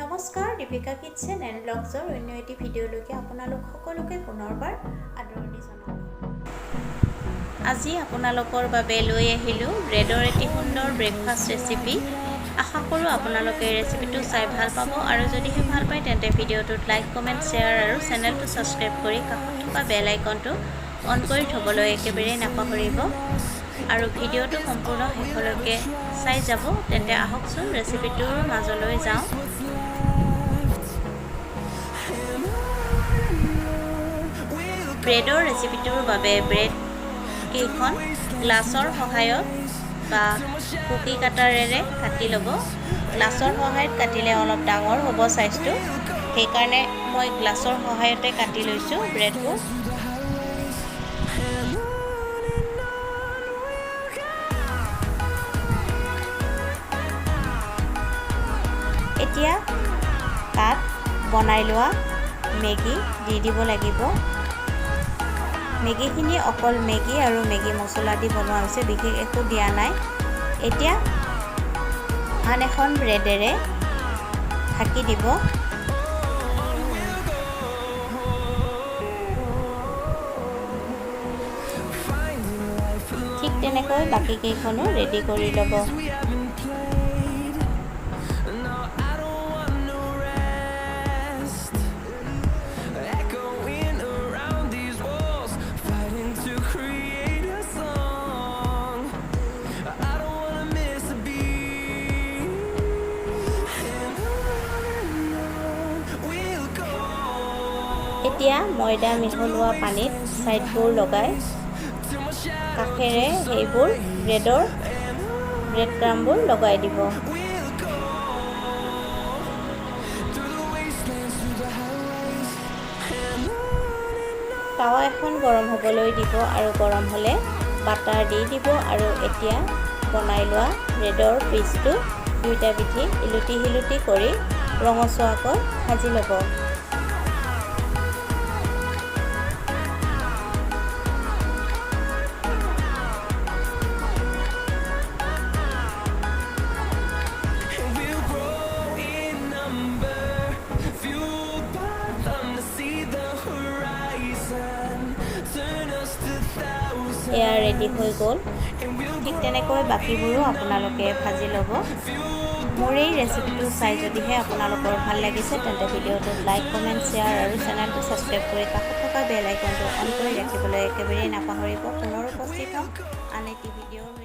নমস্কাৰ Deepika kitchen and ব্লগছৰ অন্য এটি ভিডিঅ'লৈকে আপোনালোক সকলোকে পুনৰবাৰ আদৰণি জনাওঁ। আজি আপোনালোকৰ বাবে লৈ আহিলোঁ ব্ৰেডৰ এটি সুন্দৰ ব্ৰেকফাষ্ট ৰেচিপি। আশা কৰোঁ আপোনালোকে ৰেচিপিটো চাই ভাল পাব আৰু যদিহে ভাল পায় তেন্তে ভিডিঅ'টোত লাইক কমেণ্ট শ্বেয়াৰ আৰু চেনেলটো ছাবস্ক্ৰাইব কৰি কাষত থকা বেল আইকনটো অন কৰি থ'বলৈ একেবাৰে নাপাহৰিব আৰু ভিডিঅ'টো সম্পূৰ্ণ শেষলৈকে চাই যাব। তেন্তে আহকচোন ৰেচিপিটোৰ মাজলৈ যাওঁ। ব্ৰেডৰ ৰেচিপিটোৰ বাবে ব্ৰেড কেইখন গ্লাছৰ সহায়ত বা কুকি কাটাৰেৰে কাটি ল'ব। গ্লাছৰ সহায়ত কাটিলে অলপ ডাঙৰ হ'ব সাইজটো, সেইকাৰণে মই গ্লাছৰ সহায়তে কাটি লৈছোঁ ব্ৰেডবোৰ। এতিয়া তাত বনাই লোৱা মেগী দি দিব লাগিব। মেগীখিনি অকল মেগী আৰু মেগী মছলা দি বনোৱা হৈছে, বিশেষ একো দিয়া নাই। এতিয়া আন এখন ব্ৰেডেৰে ঢাকি দিব। ঠিক তেনেকৈ বাকীকেইখনো ৰেডি কৰি ল'ব। এতিয়া ময়দা মিহলোৱা পানীত ছাইডবোৰ লগাই কাষেৰে সেইবোৰ ব্ৰেড ক্ৰাম্ববোৰ লগাই দিব। টাৱা এখন গৰম হ'বলৈ দিব আৰু গৰম হ'লে বাটাৰ দি দিব আৰু এতিয়া বনাই লোৱা ব্ৰেডৰ পিচটো দুইটা পিঠি ইলুটি শিলুটি কৰি ৰঙচুৱাকৈ ভাজি ল'ব। এয়া ৰেডি হৈ গ'ল। ঠিক তেনেকৈ বাকীবোৰো আপোনালোকে ভাজি ল'ব। মোৰ এই ৰেচিপিটো চাই যদিহে আপোনালোকৰ ভাল লাগিছে তেন্তে ভিডিঅ'টোত লাইক কমেণ্ট শ্বেয়াৰ আৰু চেনেলটো ছাবস্ক্ৰাইব কৰি কাষত থকা বেল আইকনটো অন কৰি ৰাখিবলৈ একেবাৰে নাপাহৰিব। পুনৰ উপস্থিত হ'ম আন এটি ভিডিঅ'ৰ